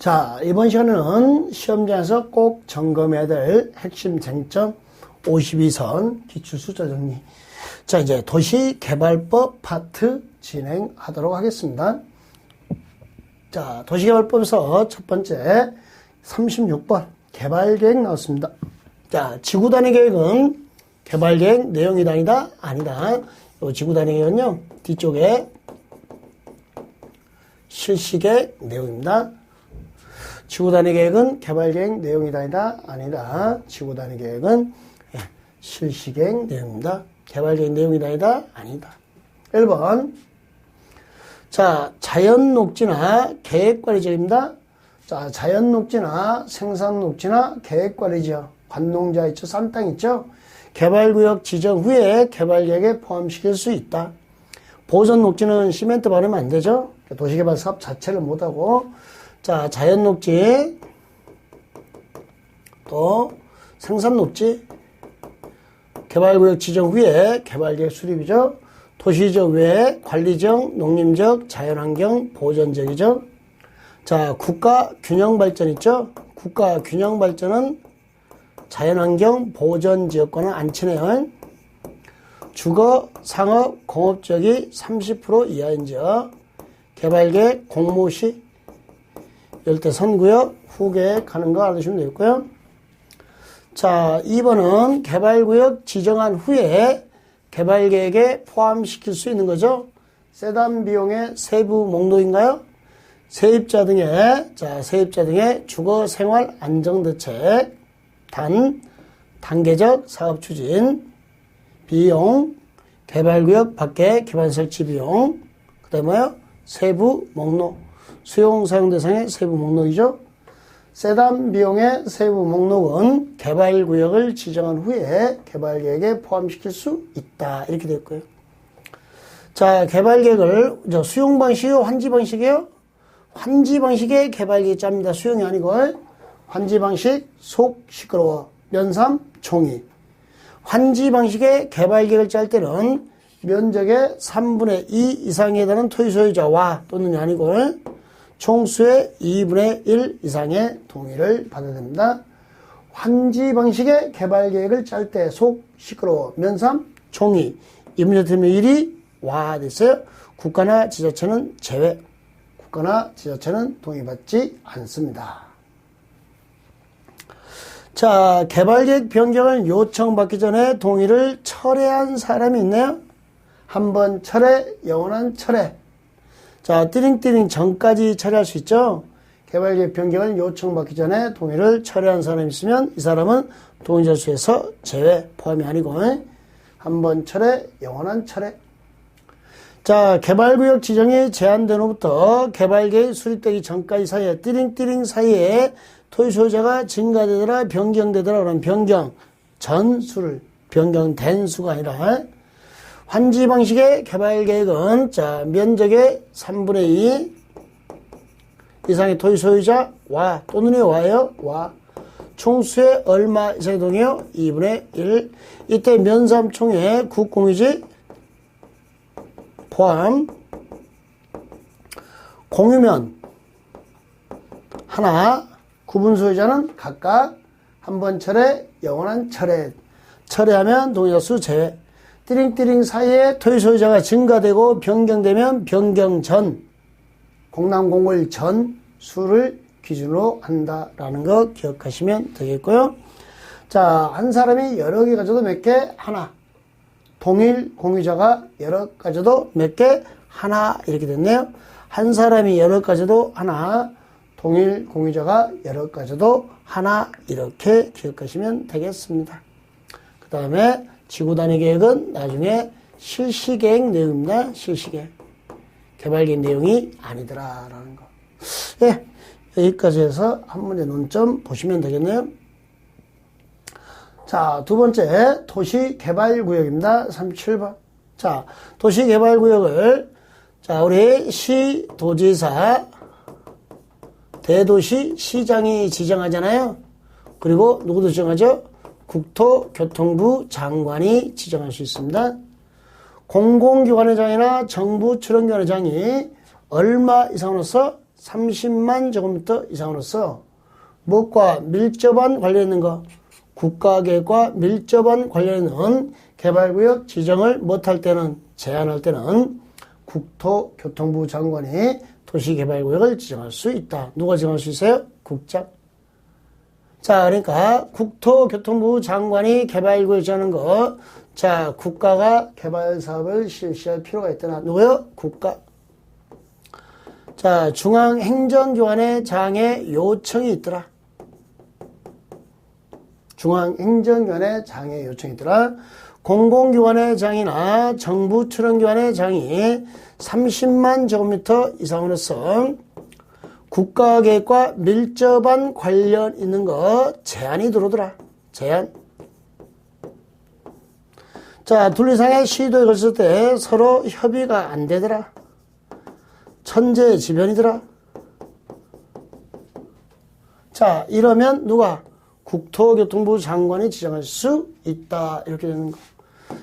자, 이번 시간에는 시험장에서 꼭 점검해야 될 핵심 쟁점 52선 기출숫자 정리. 자, 이제 도시개발법 파트 진행하도록 하겠습니다. 자, 도시개발법에서 첫 번째 36번 개발계획 나왔습니다. 자, 지구단위 계획은 개발계획 내용이 아니다? 아니다. 이 지구단위 계획은요, 뒤쪽에 실시계획 내용입니다. 지구단위 계획은 개발계획 내용이 아니다? 아니다. 지구단위 계획은 실시계획 내용입니다. 개발계획 내용이 아니다? 아니다. 1번. 자, 자연녹지나 계획관리지역입니다. 자, 자연녹지나 생산녹지나 계획관리지역. 관농지하 있죠? 싼 땅 있죠? 개발구역 지정 후에 개발계획에 포함시킬 수 있다. 보존녹지는 시멘트 바르면 안 되죠? 도시개발 사업 자체를 못하고. 자, 자연녹지, 또 생산녹지, 개발구역 지정 후에 개발계획 수립이죠. 도시지역 외에 관리지역, 농림지역, 자연환경, 보존지역이죠. 자, 국가균형발전 있죠. 국가균형발전은 자연환경, 보존지역과는 안 친해요. 주거, 상업, 공업지역이 30% 이하인 지역, 개발계획 공모시, 열대선구역 후계획하는 거 알아두시면 되겠고요. 자, 2번은 개발구역 지정한 후에 개발계획에 포함시킬 수 있는 거죠. 세단 비용의 세부 목록인가요? 세입자 등의 주거 생활 안정대책, 단계적 사업 추진, 비용, 개발구역 밖에 기반 설치 비용, 그 다음에 뭐요? 세부 목록, 수용 사용 대상의 세부 목록이죠. 세단 비용의 세부 목록은 개발구역을 지정한 후에 개발계획에 포함시킬 수 있다. 이렇게 될 거예요. 자, 개발계획을 수용 방식이요? 환지 방식이요? 환지 방식의 개발계획 짭니다. 수용이 아니고. 환지 방식, 속 시끄러워. 면삼, 종이. 환지 방식의 개발계획을 짤 때는 면적의 3분의 2 이상에 해당하는 토지 소유자와 또는 아니고 총수의 2분의 1 이상의 동의를 받아야 됩니다. 환지 방식의 개발계획을 짤 때 속 시끄러워 면삼 종이 이 문제 때문에 1이 와 됐어요. 국가나 지자체는 제외. 국가나 지자체는 동의받지 않습니다. 자, 개발계획 변경을 요청받기 전에 동의를 철회한 사람이 있네요. 한번 철회, 영원한 철회. 자, 띠링띠링 전까지 철회할 수 있죠. 개발계획 변경을 요청받기 전에 동의를 철회한 사람이 있으면 이 사람은 동의자 수에서 제외, 포함이 아니고 한번 철회, 영원한 철회. 자, 개발구역 지정이 제한된 후부터 개발계획 수립되기 전까지 사이에 띠링띠링 사이에 토지 소유자가 증가되더라 변경되더라 그러면 변경 전수를 변경된 수가 아니라 환지 방식의 개발계획은 자, 면적의 3분의 2 이상의 토지 소유자 와 또는 와요. 와 총수의 얼마 이상의 동의요? 2분의 1. 이때 면삼총회 국공유지 포함 공유면 하나 구분 소유자는 각각 한번 철회, 영원한 철회. 철회하면 동의자 수 제외. 띠링띠링 사이에 토지 소유자가 증가되고 변경되면 변경 전, 공람공고일 전 수를 기준으로 한다라는 거 기억하시면 되겠고요. 자, 한 사람이 여러 개 가져도 몇 개? 하나. 동일 공유자가 여러 가져도 몇 개? 하나. 이렇게 됐네요. 한 사람이 여러 가져도 하나. 동일 공유자가 여러 가져도 하나. 이렇게 기억하시면 되겠습니다. 그 다음에 지구단위 계획은 나중에 실시계획 내용입니다. 실시계획. 개발계획 내용이 아니더라라는 거. 예, 여기까지 해서 한 문제 논점 보시면 되겠네요. 자, 두 번째 도시개발구역입니다. 37번. 자, 도시개발구역을 자, 우리 시도지사, 대도시 시장이 지정하잖아요. 그리고 누구도 지정하죠? 국토교통부 장관이 지정할 수 있습니다. 공공기관의 장이나 정부 출원기관의 장이 얼마 이상으로서 30만 제곱미터 이상으로서 무엇과 밀접한 관련 있는 거, 국가계획과 밀접한 관련 있는 개발구역 지정을 못할 때는, 제한할 때는 국토교통부 장관이 도시개발구역을 지정할 수 있다. 누가 지정할 수 있어요? 국장. 자, 그러니까 국토교통부 장관이 개발구역 지정하는 거, 자, 국가가 개발 사업을 실시할 필요가 있더라. 누구요? 국가. 자, 중앙행정기관의 장의 요청이 있더라. 중앙행정기관의 장의 요청이 있더라. 공공기관의 장이나 정부 출원기관의 장이 30만 제곱미터 이상으로서 국가계획과 밀접한 관련 있는 거 제한이 들어오더라. 제한. 자, 둘 이상의 시도에 걸쳤을 때 서로 협의가 안 되더라. 천재지변이더라. 자, 이러면 누가? 국토교통부 장관이 지정할 수 있다. 이렇게 되는 거.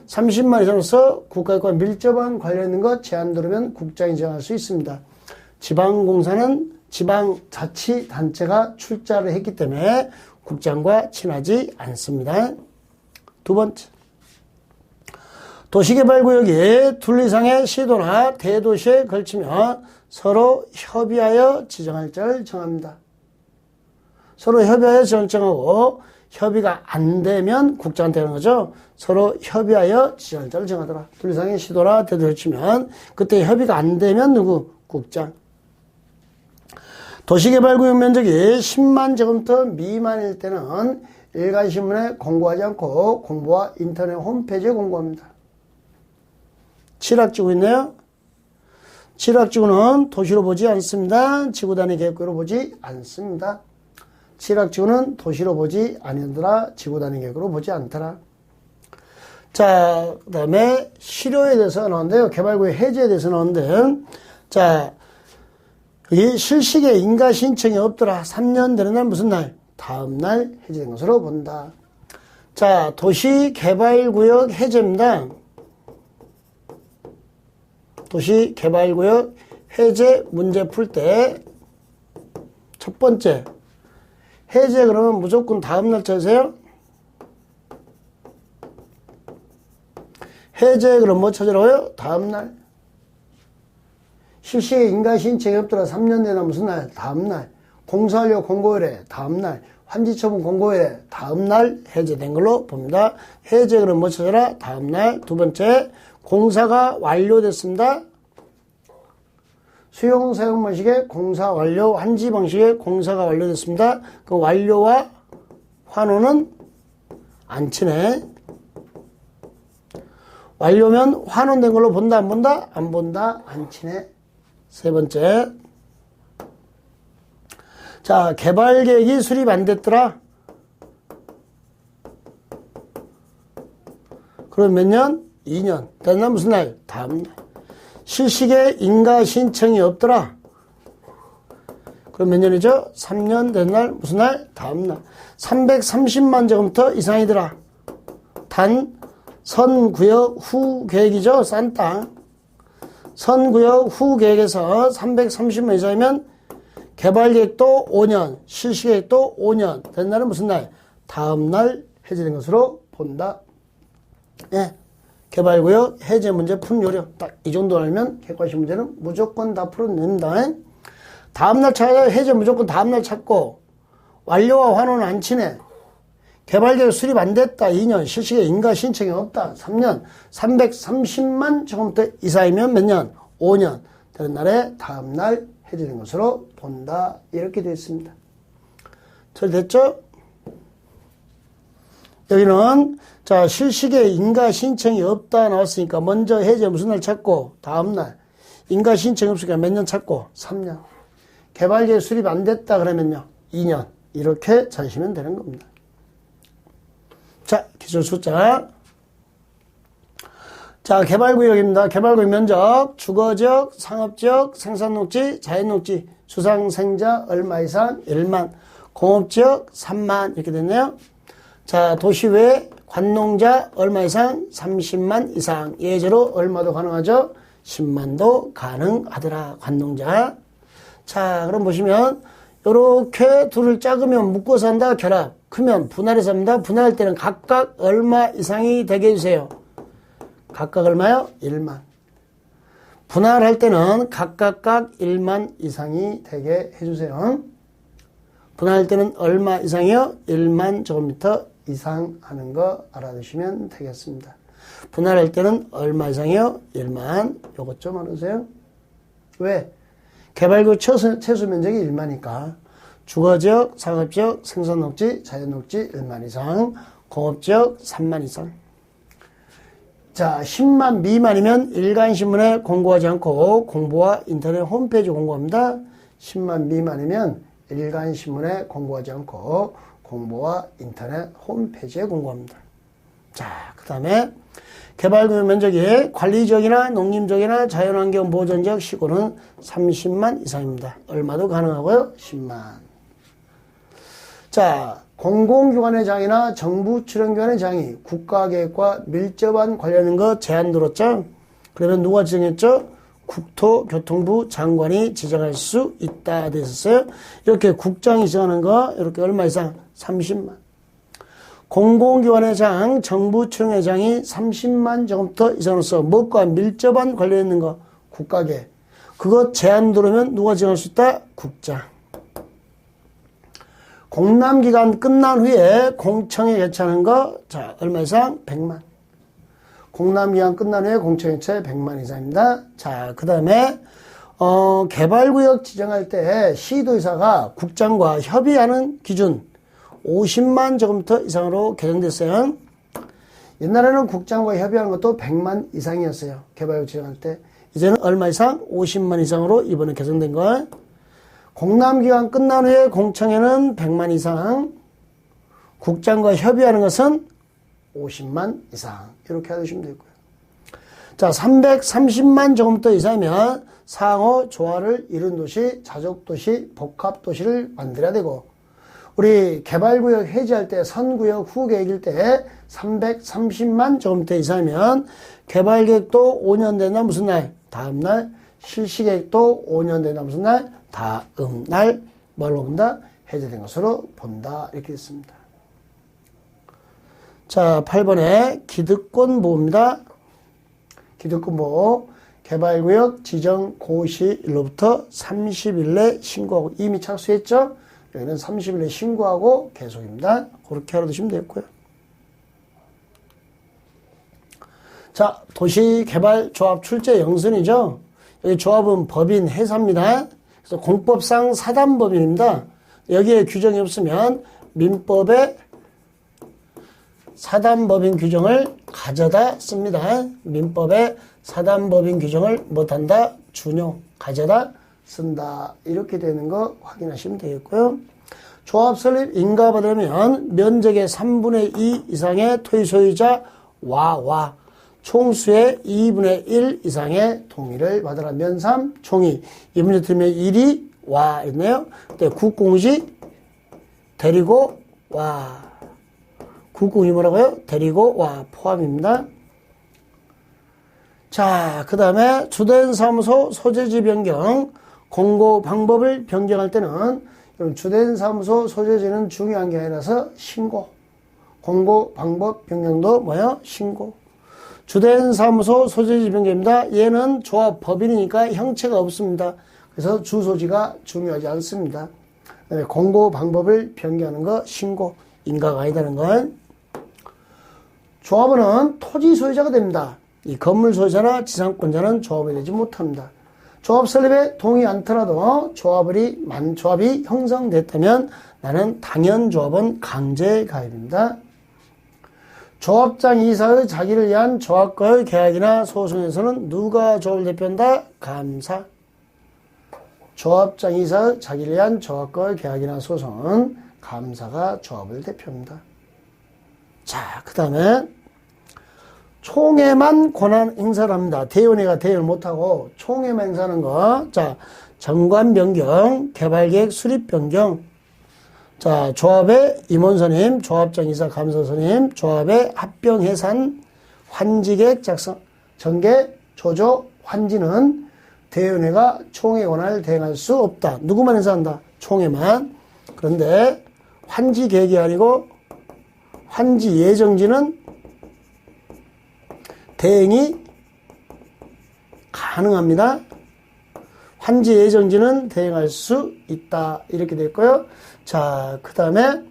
30만 이상으로서 국가과 밀접한 관련 있는 것 제한 들으면 국장이 지정할 수 있습니다. 지방공사는 지방자치단체가 출자를 했기 때문에 국장과 친하지 않습니다. 두 번째. 도시개발구역이 둘 이상의 시도나 대도시에 걸치며 서로 협의하여 지정할 자를 정합니다. 서로 협의하여 지정을 정하고 협의가 안 되면 국장한테 하는 거죠. 서로 협의하여 지정할 자를 정하더라. 둘 이상의 시도나 대도시에 걸치면 그때 협의가 안 되면 누구? 국장. 도시개발구역 면적이 10만 제곱미터 미만일 때는 일간신문에 공고하지 않고 공보와 인터넷 홈페이지에 공고합니다. 칠학지구 있네요. 칠학지구는 도시로 보지 않습니다. 지구단위 계획구로 보지 않습니다. 칠학지구는 도시로 보지 아니더라. 지구단위 계획으로 보지 않더라. 자, 그 다음에 실효에 대해서 나오는데요. 개발구역 해제에 대해서 나오는데, 자, 이 실시계 인가 신청이 없더라. 3년 되는 날 무슨 날? 다음 날 해제된 것으로 본다. 자, 도시개발구역 해제입니다. 도시개발구역 해제 문제 풀 때 첫 번째, 해제 그러면 무조건 다음 날 찾으세요. 해제 그럼 뭐 찾으라고요? 다음 날. 실시에 인가 신청이 없더라. 3년 되나 무슨 날? 다음 날. 공사완료 공고일에 다음 날. 환지처분 공고일에 다음 날 해제된 걸로 봅니다. 해제 그럼 뭐 찾아라? 다음 날. 두 번째, 공사가 완료됐습니다. 수용 사용 방식의 공사 완료, 환지 방식의 공사가 완료됐습니다. 그 완료와 환호는 안 치네. 완료면 환원된 걸로 본다, 안 본다? 안 본다, 안 치네. 세 번째. 자, 개발 계획이 수립 안 됐더라. 그럼 몇 년? 2년. 됐나? 무슨 날? 다음 날. 실시계 인가 신청이 없더라. 그럼 몇 년이죠? 3년 된 날, 무슨 날? 다음 날. 330만 제곱미터 이상이더라. 단, 선구역 후 계획이죠? 싼 땅. 선구역 후 계획에서 330만 이상이면 개발계획도 5년, 실시계획도 5년. 된 날은 무슨 날? 다음 날 해제된 것으로 본다. 예. 개발구역 해제 문제 푼 요령. 딱 이 정도 알면 객관식 문제는 무조건 다 풀어냅니다. 다음날 찾아야 해제 무조건 다음날 찾고, 완료와 환호는 안 치네. 개발계획 수립 안 됐다. 2년. 실시계 인가 신청이 없다. 3년. 330만 제곱미터 이상이면 몇 년? 5년. 되는 날에 다음날 해제된 것으로 본다. 이렇게 되어 있습니다. 처리됐죠? 여기는 자, 실시계 인가 신청이 없다 나왔으니까 먼저 해제 무슨 날 찾고 다음날 인가 신청이 없으니까 몇 년 찾고 3년. 개발계획 수립 안 됐다 그러면요 2년. 이렇게 찾으시면 되는 겁니다. 자, 기출 숫자. 자, 개발구역입니다. 개발구역 면적, 주거지역, 상업지역, 생산녹지, 자연녹지, 수상생자 얼마 이상 1만, 공업지역 3만 이렇게 됐네요. 자, 도시외 관농자 얼마 이상 30만 이상, 예제로 얼마도 가능하죠? 10만도 가능하더라. 관농자. 자, 그럼 보시면 이렇게 둘을 작으면 묶어서 한다. 결합. 크면 분할해서 합니다. 분할할 때는 각각 얼마 이상이 되게 해주세요. 각각 얼마요? 1만. 분할할 때는 각각 1만 이상이 되게 해주세요. 분할할 때는 얼마 이상이요? 1만 제곱미터 이상 하는 거 알아두시면 되겠습니다. 분할할 때는 얼마 이상이요? 1만. 요것 좀 알아두세요. 왜? 개발구 최소 면적이 1만이니까 주거지역, 상업지역, 생산녹지, 자연녹지 1만 이상, 공업지역 3만 이상. 자, 10만 미만이면 일간신문에 공고하지 않고 공보와 인터넷 홈페이지 공고합니다. 10만 미만이면 일간신문에 공고하지 않고 공보와 인터넷 홈페이지에 공고합니다. 자, 그 다음에 개발구역 면적이 관리지역이나 농림지역이나 자연환경 보존지역 시골은 30만 이상입니다. 얼마도 가능하고요. 10만. 자, 공공기관의 장이나 정부 출연기관의 장이 국가계획과 밀접한 관련된 거 제한 들었죠? 그러면 누가 지정했죠? 국토교통부 장관이 지정할 수 있다 됐었어요. 이렇게 국장이 지정하는 거 이렇게 얼마 이상? 30만. 공공기관의 장, 정부 출연의 장이 30만 제곱미터 이상으로서 무엇과 밀접한 관련 있는 거 국가계. 그거 제한 들어오면 누가 지정할 수 있다? 국장. 공람기간 끝난 후에 공청회 개최하는 거, 자, 얼마 이상? 100만. 공람기간 끝난 후에 공청회 개최 100만 이상입니다. 자, 그 다음에, 개발구역 지정할 때 시도의사가 국장과 협의하는 기준 50만 제곱미터 이상으로 개정됐어요. 옛날에는 국장과 협의하는 것도 100만 이상이었어요. 개발구역 지정할 때. 이제는 얼마 이상? 50만 이상으로 이번에 개정된 거. 공람기간 끝난 후에 공청회는 100만 이상, 국장과 협의하는 것은 50만 이상. 이렇게 해두시면 되고요. 자, 330만 제곱미터 이상이면 상호 조화를 이룬 도시, 자족도시, 복합도시를 만들어야 되고, 우리 개발구역 해지할 때 선구역 후계획일 때 330만 제곱미터 이상이면 개발계획도 5년 된다 무슨 날? 다음 날. 실시계획도 5년 된다 무슨 날? 다음 날. 뭘로 본다? 해제된 것으로 본다. 이렇게 있습니다. 자, 8번에 기득권 보호입니다. 기득권 보호. 개발구역 지정 고시일로부터 30일 내 신고하고 이미 착수했죠? 여기는 30일 내 신고하고 계속입니다. 그렇게 알아두시면 되겠고요. 자, 도시개발조합 출제 영순이죠. 여기 조합은 법인 회사입니다. 그래서 공법상 사단법인입니다. 여기에 규정이 없으면 민법에 사단법인 규정을 가져다 씁니다. 민법에 사단법인 규정을 못한다. 준용, 가져다 쓴다. 이렇게 되는 거 확인하시면 되겠고요. 조합 설립 인가받으면 면적의 3분의 2 이상의 토지 소유자 총수의 2분의 1 이상의 동의를 받으라. 면삼 총이 2분의 1이 와 있네요. 그때 국공지 데리고 와. 국공이 뭐라고요? 데리고 와 포함입니다. 자, 그 다음에 주된 사무소 소재지 변경 공고 방법을 변경할 때는 주된 사무소 소재지는 중요한 게 아니라서 신고. 공고 방법 변경도 뭐예요? 신고. 주된 사무소 소재지 변경입니다. 얘는 조합 법인이니까 형체가 없습니다. 그래서 주소지가 중요하지 않습니다. 그다음에 공고 방법을 변경하는 거 신고. 인가가 아니다는 건 조합원은 토지 소유자가 됩니다. 이 건물 소유자나 지상권자는 조합이 되지 못합니다. 조합 설립에 동의 않더라도 조합이 형성됐다면 나는 당연조합원 강제 가입입니다. 조합장 이사의 자기를 위한 조합과의 계약이나 소송에서는 누가 조합을 대표한다? 감사. 조합장 이사의 자기를 위한 조합과의 계약이나 소송은 감사가 조합을 대표합니다. 자, 그 다음에 총회만 권한 행사를 합니다. 대의원회가 대의를 못하고 총회만 행사하는 거. 자, 정관 변경, 개발계획 수립 변경. 자, 조합의 임원선임, 조합장 이사 감사선임, 조합의 합병 해산, 환지계획 작성, 전개, 조조, 환지는 대의원회가 총회 권한을 대행할 수 없다. 누구만 행사한다? 총회만. 그런데 환지 계획이 아니고 환지 예정지는 대행이 가능합니다. 환지 예정지는 대행할 수 있다. 이렇게 됐고요. 자, 그 다음에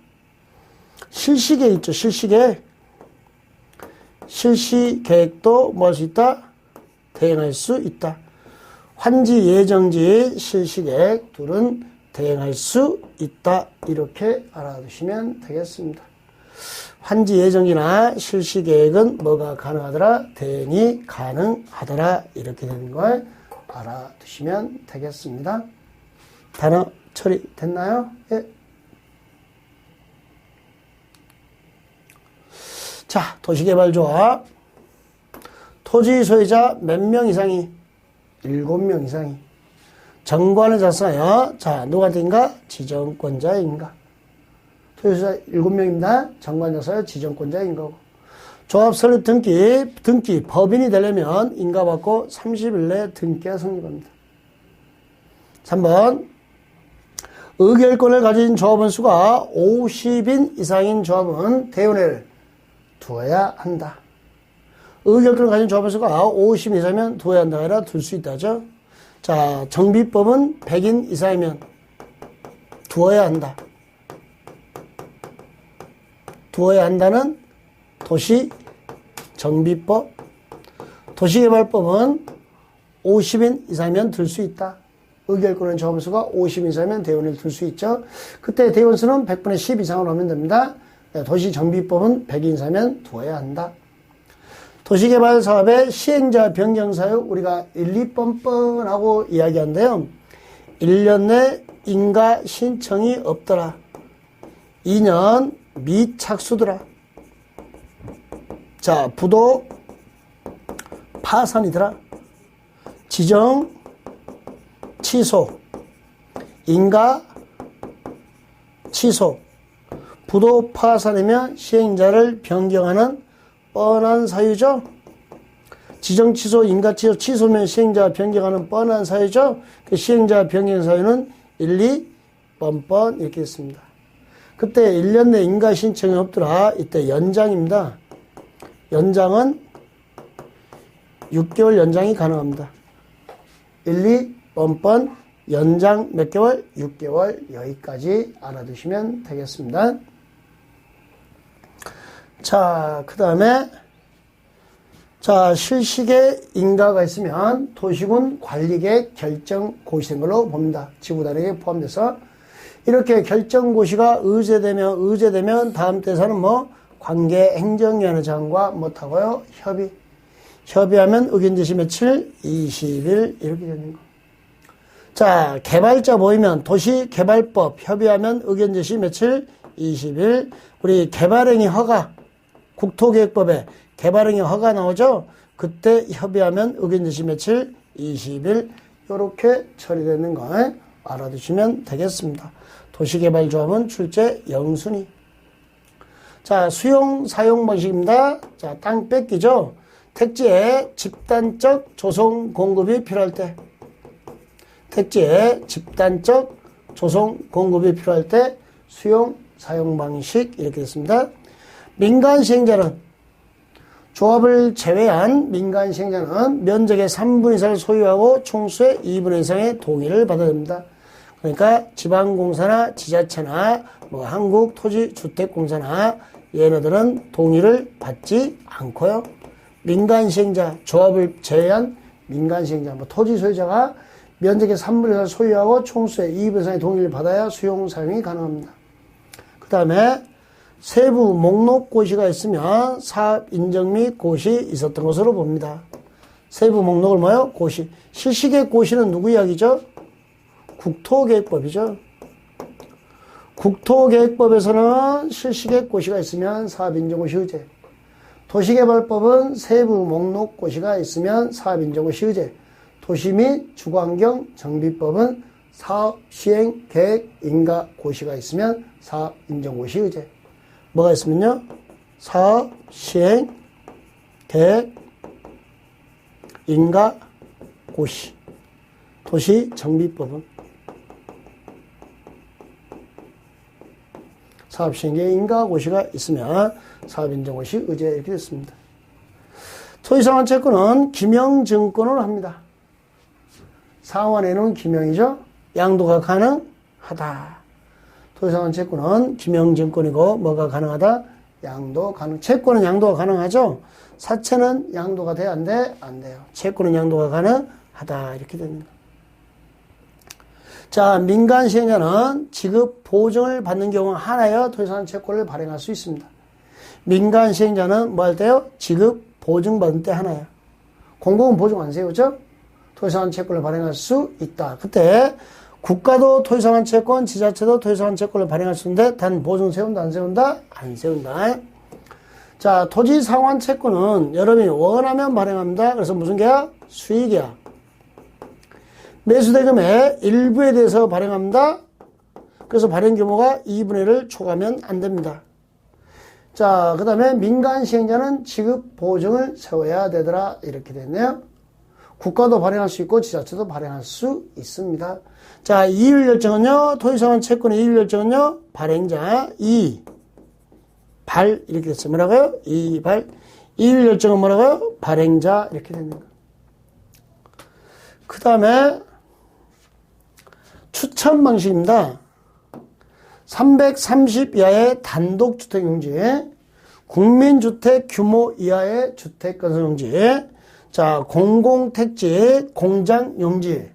실시계획 있죠. 실시계획. 실시계획도 뭐 할 수 있다? 대행할 수 있다. 환지 예정지 실시계획 둘은 대행할 수 있다. 이렇게 알아두시면 되겠습니다. 환지 예정지나 실시계획은 뭐가 가능하더라? 대행이 가능하더라. 이렇게 되는 걸 알아두시면 되겠습니다. 단어 처리됐나요? 예. 자, 도시개발조합. 토지 소유자 몇 명 이상이? 7명 이상이. 정관을 작성하여, 자, 누구한테인가? 지정권자인가. 소유자 7명입니다. 정관 작성하여 지정권자인 거고. 조합 설립 등기, 법인이 되려면 인가받고 30일 내에 등기가 성립합니다. 3번. 의결권을 가진 조합원 수가 50인 이상인 조합은 대의원회를 두어야 한다. 의결권을 가진 조합원 수가 50인 이상이면 두어야 한다. 아니라 둘 수 있다죠. 자, 정비법은 100인 이상이면 두어야 한다. 두어야 한다는 도시정비법. 도시개발법은 50인 이상이면 들 수 있다. 의결권은 조합원 수가 50인 이상이면 대의원을 들 수 있죠. 그때 대의원 수는 100분의 10 이상으로 하면 됩니다. 도시정비법은 100인 이상이면 두어야 한다. 도시개발 사업의 시행자 변경 사유 우리가 1, 2번번하고 이야기한데요. 1년 내 인가 신청이 없더라. 2년 미착수더라. 자, 부도 파산이더라. 지정 취소, 인가 취소. 부도 파산이면 시행자를 변경하는 뻔한 사유죠. 지정 취소, 인가 취소, 취소면 시행자 변경하는 뻔한 사유죠. 그 시행자 변경 사유는 1, 2번번 이렇게 했습니다. 그때 1년 내 인가 신청이 없더라. 이때 연장입니다. 연장은 6개월 연장이 가능합니다. 1, 2번번 연장 몇 개월? 6개월. 여기까지 알아두시면 되겠습니다. 자, 그 다음에 자, 실시계 인가가 있으면 도시군 관리계획 결정고시된 걸로 봅니다. 지구단위에 포함돼서 이렇게 결정고시가 의제되면 다음 대사는 뭐 관계행정위원회 장과 못하고요. 협의하면 의견 제시 며칠? 20일 이렇게 되는 거. 자, 개발자 모이면 도시개발법 협의하면 의견 제시 며칠? 20일. 우리 개발행위 허가 국토계획법에 개발행위 허가 나오죠? 그때 협의하면 의견 제시 며칠? 20일. 이렇게 처리되는 거 알아두시면 되겠습니다. 도시개발조합은 출제 영순위. 자, 수용 사용 방식입니다. 자, 땅 뺏기죠? 택지에 집단적 조성 공급이 필요할 때. 택지에 집단적 조성 공급이 필요할 때 수용 사용 방식 이렇게 됐습니다. 민간 시행자는 조합을 제외한 민간 시행자는 면적의 3분의 1을 소유하고 총수의 2분의 1 이상의 동의를 받아야 됩니다. 그러니까 지방공사나 지자체나 뭐 한국토지주택공사나 얘네들은 동의를 받지 않고요. 민간 시행자, 조합을 제외한 민간 시행자, 뭐 토지 소유자가 면적의 3분의 1을 소유하고 총수의 2분의 1 이상의 동의를 받아야 수용 사용이 가능합니다. 그 다음에 세부 목록 고시가 있으면 사업 인정 및 고시 있었던 것으로 봅니다. 세부 목록을 뭐요? 고시. 실시계획 고시는 누구 이야기죠? 국토계획법이죠. 국토계획법에서는 실시계획 고시가 있으면 사업 인정 고시 의제. 도시개발법은 세부 목록 고시가 있으면 사업 인정 고시 의제. 도시 및 주거환경 정비법은 사업 시행 계획 인가 고시가 있으면 사업 인정 고시 의제. 뭐가 있으면요? 사업 시행 계획 인가 고시. 도시정비법은 사업시행계획 인가고시가 있으면 사업인정고시 의제 이렇게 됐습니다. 토지상환채권은 기명증권으로 합니다. 상환에는 기명이죠. 양도가 가능하다. 토지상환채권은 기명증권이고 뭐가 가능하다? 양도 가능. 채권은 양도가 가능하죠. 사채는 양도가 돼? 안 돼? 안 돼요. 채권은 양도가 가능하다. 이렇게 됩니다. 자, 민간 시행자는 지급 보증을 받는 경우 하나여 토지상환채권을 발행할 수 있습니다. 민간 시행자는 뭐 할 때요? 지급 보증 받을 때 하나요. 공공은 보증 안 세우죠? 토지상환채권을 발행할 수 있다. 그때 국가도 토지상환채권, 지자체도 토지상환채권을 발행할 수 있는데 단 보증 세운다, 안 세운다? 안 세운다. 자, 토지상환채권은 여러분이 원하면 발행합니다. 그래서 무슨 계약? 수의계약. 매수대금의 일부에 대해서 발행합니다. 그래서 발행 규모가 2분의 1을 초과하면 안 됩니다. 자, 그 다음에 민간 시행자는 지급 보증을 세워야 되더라. 이렇게 됐네요. 국가도 발행할 수 있고 지자체도 발행할 수 있습니다. 자, 이율 결정은요. 토지상환 채권의 이율 결정은요. 발행자 이발 이렇게 됐어요. 뭐라고요? 이발. 이율 결정은 뭐라고요? 발행자 이렇게 되는 거예요. 그 다음에 추천 방식입니다. 330 이하의 단독주택 용지, 국민주택 규모 이하의 주택 건설 용지, 자, 공공택지, 공장 용지.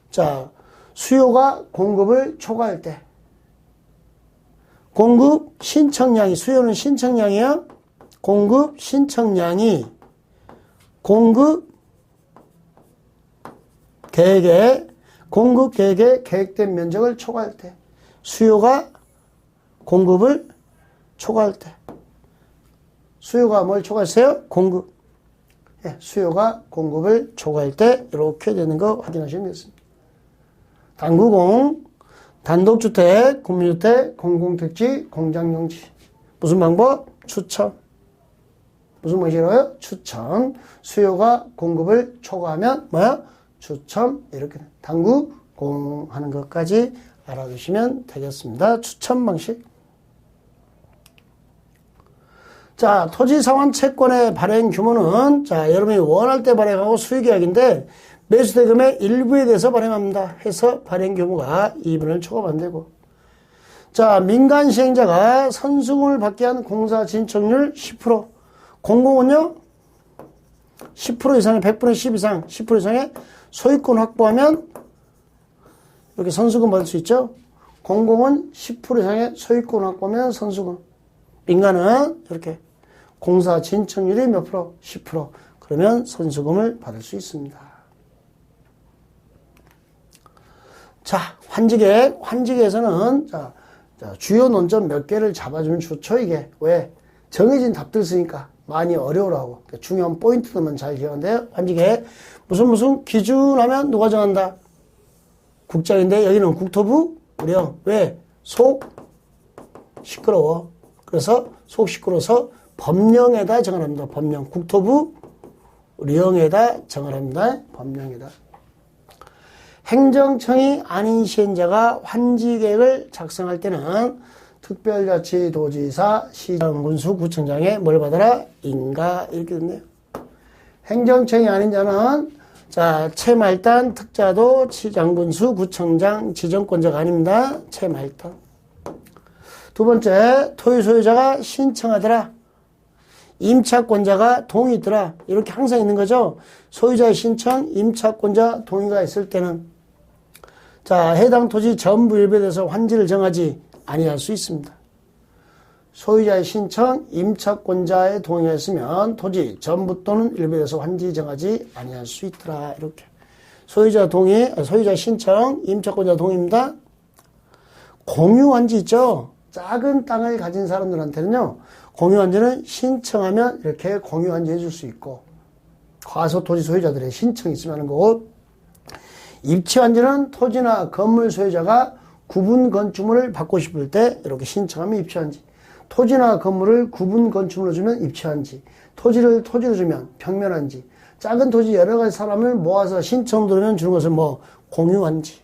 자, 수요가 공급을 초과할 때. 공급 신청량이, 수요는 신청량이야. 공급 신청량이 공급 계획에 계획된 면적을 초과할 때. 수요가 공급을 초과할 때. 수요가 뭘 초과했어요? 공급. 예, 수요가 공급을 초과할 때 이렇게 되는 거 확인하시면 되겠습니다. 단구공, 단독주택, 국민주택, 공공택지, 공장용지. 무슨 방법? 추천. 무슨 방식이라고요? 추천. 수요가 공급을 초과하면 뭐야? 추천. 이렇게 단구공 하는 것까지 알아두시면 되겠습니다. 추천 방식. 자, 토지상환 채권의 발행 규모는, 자, 여러분이 원할 때 발행하고 수의계약인데, 매수대금의 일부에 대해서 발행합니다. 해서 발행 규모가 2분의 1 초과 안 되고. 자, 민간 시행자가 선수금을 받게 한 공사 진척률 10%. 공공은요, 10% 이상의 100분의 10 이상, 10% 이상의 소유권 확보하면, 이렇게 선수금 받을 수 있죠? 공공은 10% 이상의 소유권 확보하면 선수금. 민간은 이렇게 공사 진척률이 몇 프로? 10%. 그러면 선수금을 받을 수 있습니다. 자, 환지계획. 환지계획에서는 자, 주요 논점 몇 개를 잡아주면 좋죠, 이게. 왜? 정해진 답들 쓰니까 많이 어려우라고. 그러니까 중요한 포인트들만 잘 기억하는데요. 환지계획. 무슨 기준 하면 누가 정한다? 국장인데 여기는 국토부 우령. 왜? 속 시끄러워. 그래서 속 시끄러워서 법령에다 정합니다. 법령. 국토부 우령에다 정합니다. 법령에다. 행정청이 아닌 시행자가 환지계획을 작성할 때는 특별자치도지사, 시장, 군수, 구청장에 뭘 받아라? 인가. 이렇게 됐네요. 행정청이 아닌 자는 자, 채말단, 특자도, 시장군수, 구청장, 지정권자가 아닙니다. 채말단. 두 번째, 토지 소유자가 신청하더라. 임차권자가 동의더라. 이렇게 항상 있는 거죠. 소유자의 신청, 임차권자 동의가 있을 때는 자, 해당 토지 전부 일부에 대해서 환지를 정하지 아니할 수 있습니다. 소유자의 신청, 임차권자의 동의가 있으면 토지 전부 또는 일부에 대해서 환지 정하지 아니할 수 있더라. 이렇게. 소유자 동의, 소유자 신청, 임차권자 동의입니다. 공유 환지 있죠? 작은 땅을 가진 사람들한테는요, 공유 환지는 신청하면 이렇게 공유 환지 해줄 수 있고, 과소 토지 소유자들의 신청이 있으면 하는 거고, 입치 환지는 토지나 건물 소유자가 구분 건축물을 받고 싶을 때 이렇게 신청하면 입치 환지. 토지나 건물을 구분 건축물로 주면 입치 환지. 토지를 토지로 주면 평면 환지. 작은 토지 여러 가지 사람을 모아서 신청 들으면 주는 것을 뭐 공유환지.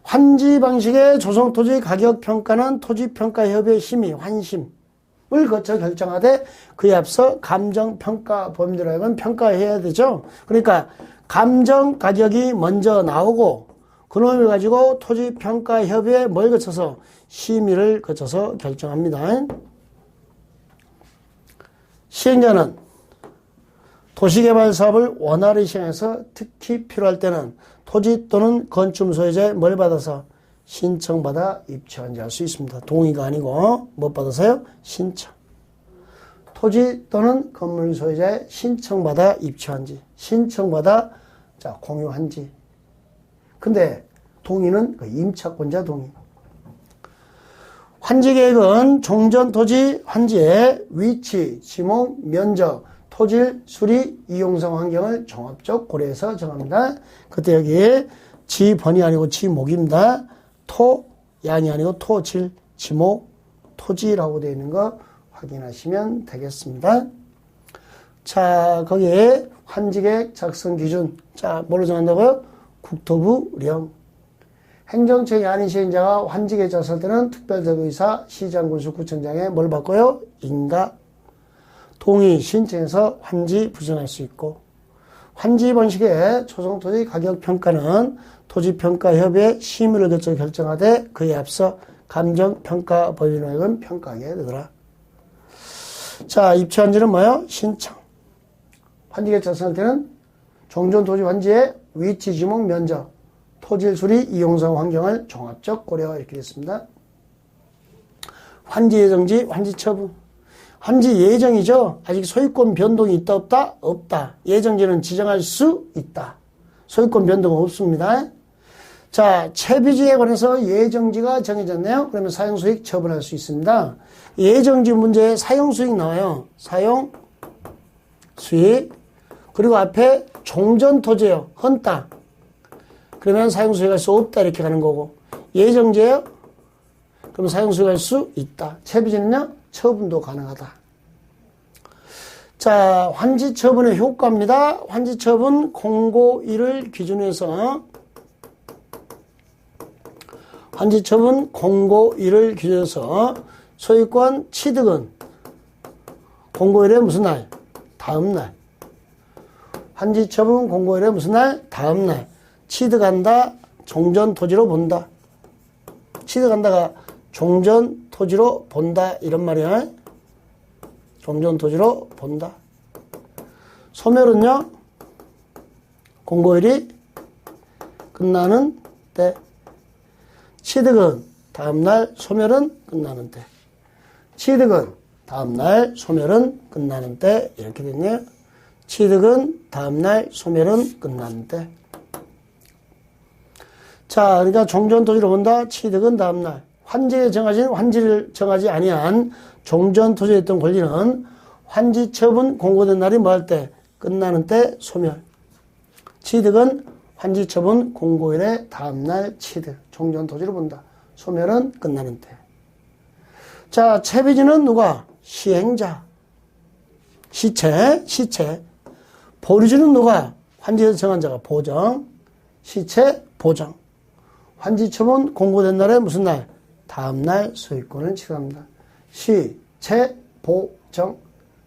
환지 방식의 조성토지 가격 평가는 토지평가협의회 심의, 환심을 거쳐 결정하되 그에 앞서 감정평가 범위로 하여금 평가해야 되죠. 그러니까 감정 가격이 먼저 나오고 그놈을 가지고 토지평가협의회에 뭘 거쳐서 심의를 거쳐서 결정합니다. 시행자는 도시개발 사업을 원활히 시행해서 특히 필요할 때는 토지 또는 건축물 소유자의 뭘 받아서 신청받아 입주한지 할 수 있습니다. 동의가 아니고 뭐 받아서요? 신청. 토지 또는 건물 소유자의 신청받아 입주한지, 신청받아 자 공유한지. 근데 동의는 그 임차권자 동의. 환지계획은 종전토지 환지의 위치, 지목, 면적, 토질, 수리, 이용성 환경을 종합적 고려해서 정합니다. 그때 여기 지번이 아니고 지목입니다. 토, 양이 아니고 토질, 지목, 토지라고 되어 있는 거 확인하시면 되겠습니다. 자, 거기에 환지계획 작성 기준. 자, 뭘로 정한다고요? 국토부령. 행정청이 아닌 시행자가 환지계획 작성할 때는 특별대도의사, 시장, 군수, 구청장에 뭘 받고요? 인가. 동의 신청해서 환지 부정할 수 있고, 환지 방식의 조성토지 가격 평가는 토지평가협의회 심의를 거쳐 결정하되 그에 앞서 감정평가 법인을 평가하게 되더라. 자, 입주한지는 뭐예요? 신청. 환지계획 작성할 때는 종전토지 환지의 위치, 지목, 면적, 토질, 수리, 이용성 환경을 종합적 고려 이렇게 됐습니다. 환지 예정지, 환지 처분. 환지 예정이죠. 아직 소유권 변동이 있다 없다? 없다. 예정지는 지정할 수 있다. 소유권 변동은 없습니다. 자, 채비지에 관해서 예정지가 정해졌네요. 그러면 사용수익 처분할 수 있습니다. 예정지 문제에 사용수익 나와요. 사용수익. 그리고 앞에 종전토지예요. 헌 땅. 그러면 사용수익 할 수 없다 이렇게 가는 거고, 예정지예요. 그럼 사용수익 할 수 있다. 채비지는요. 처분도 가능하다. 자, 환지처분의 효과입니다. 환지처분 공고일을 기준으로 해서 환지처분 공고일을 기준으로 해서 소유권 취득은 공고일에 무슨 날? 다음 날. 환지처분 공고일에 무슨 날? 다음 날. 취득한다, 종전토지로 본다. 취득한다가 종전토지로 본다 이런 말이야. 종전토지로 본다. 소멸은요, 공고일이 끝나는 때. 취득은 다음날, 소멸은 끝나는 때. 취득은 다음날, 소멸은 끝나는 때 이렇게 됐네요. 취득은 다음날, 소멸은 끝나는 때. 자, 그러니까 종전토지로 본다. 취득은 다음날. 환지에 정하진 환지를 정하지 아니한 종전토지에 있던 권리는 환지처분 공고된 날이 뭐 할 때? 끝나는 때 소멸. 취득은 환지처분 공고일의 다음날 취득. 종전토지로 본다. 소멸은 끝나는 때. 자, 채비지는 누가? 시행자. 시체. 보류지는 누가? 환지에서 정한 자가 보정. 시체, 보정. 환지처분 공고된 날에 무슨 날? 다음날 소유권을 취득합니다. 시체, 보정.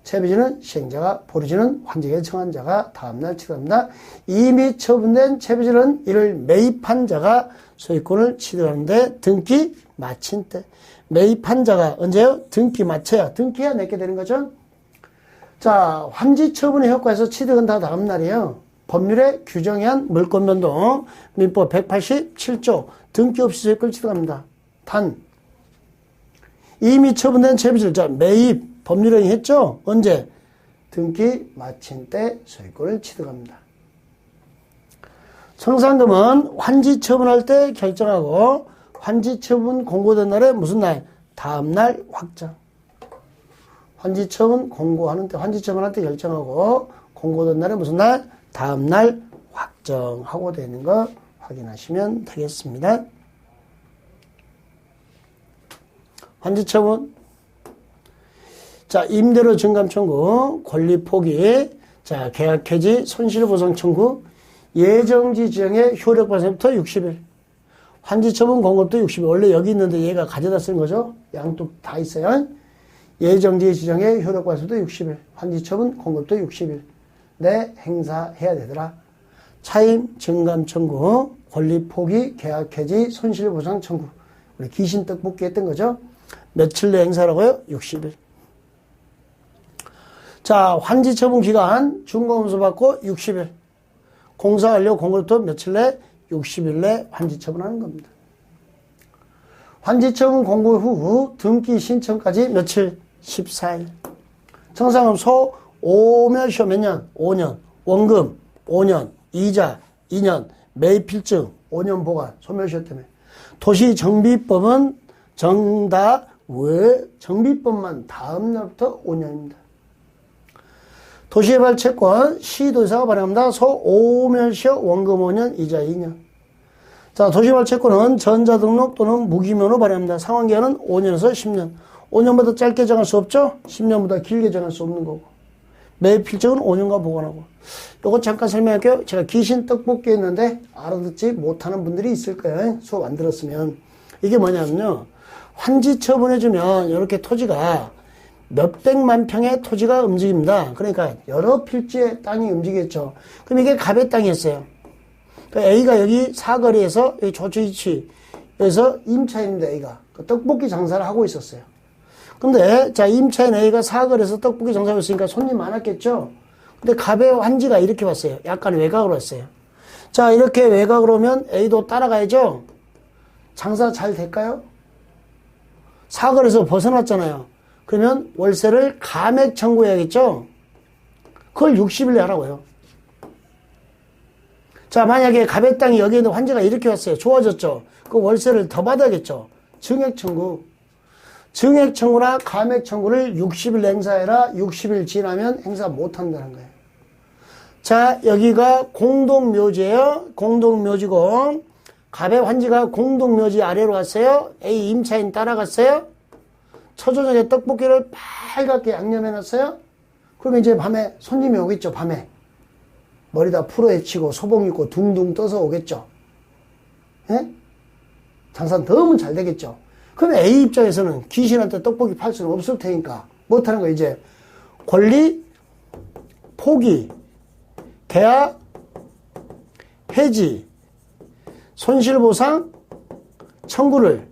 채비지는 시행자가, 보류지는 환지계획 정한 자가 다음날 취득합니다. 이미 처분된 채비지는 이를 매입한 자가 소유권을 취득하는데 등기 마친 때. 매입한 자가 언제요? 등기 마쳐야. 등기해야 내게 되는 거죠. 자, 환지 처분의 효과에서 취득은 다 다음날이에요. 법률에 규정한 물권 변동 민법 187조 등기 없이 소유권을 취득합니다. 단 이미 처분된 채비지를 자 매입 법률행위 했죠? 언제? 등기 마친 때 소유권을 취득합니다. 청산금은 환지 처분할 때 결정하고 환지 처분 공고된 날에 무슨 날? 다음 날 확정. 환지 처분 공고하는 때 환지 처분할 때 결정하고 공고된 날에 무슨 날? 다음 날 확정하고 되는 거 확인하시면 되겠습니다. 환지 처분. 자, 임대료 증감 청구, 권리 포기, 자, 계약 해지 손실보상 청구 예정지 지정의 효력 발생부터 60일. 환지처분 공급도 60일. 원래 여기 있는데 얘가 가져다 쓴 거죠. 양쪽 다 있어요. 예정지 지정의 효력 발생부터 60일. 환지처분 공급도 60일. 내 행사해야 되더라. 차임 증감 청구, 권리 포기, 계약 해지, 손실보상 청구. 우리 귀신 떡볶이 했던 거죠. 며칠 내 행사라고요? 60일. 자, 환지처분 기간 준공검수 받고 60일. 공사 완료 공급부터 며칠 내? 60일 내 환지처분하는 겁니다. 환지처분 공고 후 등기 신청까지 며칠? 14일. 청산금 소 오멸시효 몇 년? 5년. 원금 5년. 이자 2년. 매입필증 5년 보관. 소멸시효 때문에. 도시정비법은 정다 왜 정비법만 다음 날부터 5년입니다. 도시개발 채권 시도지사가 발행합니다. 소오멸시효 원금 5년 이자 2년. 자, 도시개발 채권은 전자등록 또는 무기면으로 발행합니다. 상환기간은 5년에서 10년. 5년보다 짧게 정할 수 없죠? 10년보다 길게 정할 수 없는 거고. 매입필증은 5년간 보관하고. 요거 잠깐 설명할게요. 제가 귀신 떡볶이 했는데 알아듣지 못하는 분들이 있을 거예요. 수업 안 들었으면. 이게 뭐냐면요. 환지 처분해주면 이렇게 토지가 몇백만 평의 토지가 움직입니다. 그러니까 여러 필지의 땅이 움직였죠. 그럼 이게 갑의 땅이었어요. 그러니까 A가 여기 사거리에서 여기 조치위치에서 임차인입니다. A가 그 떡볶이 장사를 하고 있었어요. 근데 자, 임차인 A가 사거리에서 떡볶이 장사하고 있으니까 손님 많았겠죠. 근데 갑의 환지가 이렇게 왔어요. 약간 외곽으로 왔어요. 자, 이렇게 외곽으로 오면 A도 따라가야죠. 장사 잘 될까요? 사거리에서 벗어났잖아요. 그러면 월세를 감액 청구해야겠죠? 그걸 60일에 하라고요. 자, 만약에 갑의 땅이 여기에 있는 환지가 이렇게 왔어요. 좋아졌죠? 그 월세를 더 받아야겠죠? 증액 청구. 증액 청구나 감액 청구를 60일 행사해라. 60일 지나면 행사 못 한다는 거예요. 자, 여기가 공동묘지예요. 공동묘지고 갑의 환지가 공동묘지 아래로 갔어요. A 임차인 따라갔어요. 초저녁에 떡볶이를 빨갛게 양념해놨어요. 그러면 이제 밤에 손님이 오겠죠. 밤에 머리 다 풀어헤치고 소복 입고 둥둥 떠서 오겠죠. 예? 장사 너무 잘 되겠죠. 그러면 A 입장에서는 귀신한테 떡볶이 팔 수는 없을 테니까 못하는 거 이제 권리 포기, 계약 해지, 손실보상 청구를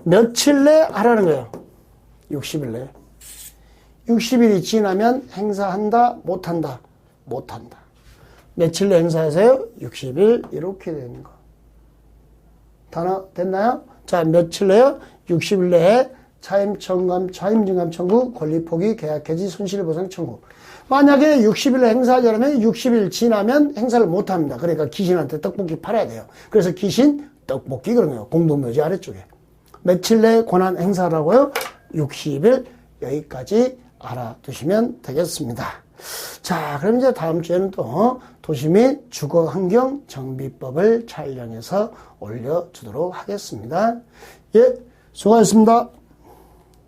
며칠 내 하라는 거예요. 60일 내. 60일이 지나면 행사한다, 못한다, 못한다. 며칠 내 행사하세요? 60일 이렇게 되는 거. 단어 됐나요? 자, 며칠 내요? 60일 내에 차임증감 청구, 권리포기, 계약해지, 손실보상 청구. 만약에 60일 행사하려면 60일 지나면 행사를 못합니다. 그러니까 귀신한테 떡볶이 팔아야 돼요. 그래서 귀신 떡볶이 그런 거예요. 공동묘지 아래쪽에. 며칠 내에 권한 행사라고요? 60일 여기까지 알아두시면 되겠습니다. 자, 그럼 이제 다음 주에는 또 도시 및 주거환경 정비법을 촬영해서 올려주도록 하겠습니다. 예, 수고하셨습니다.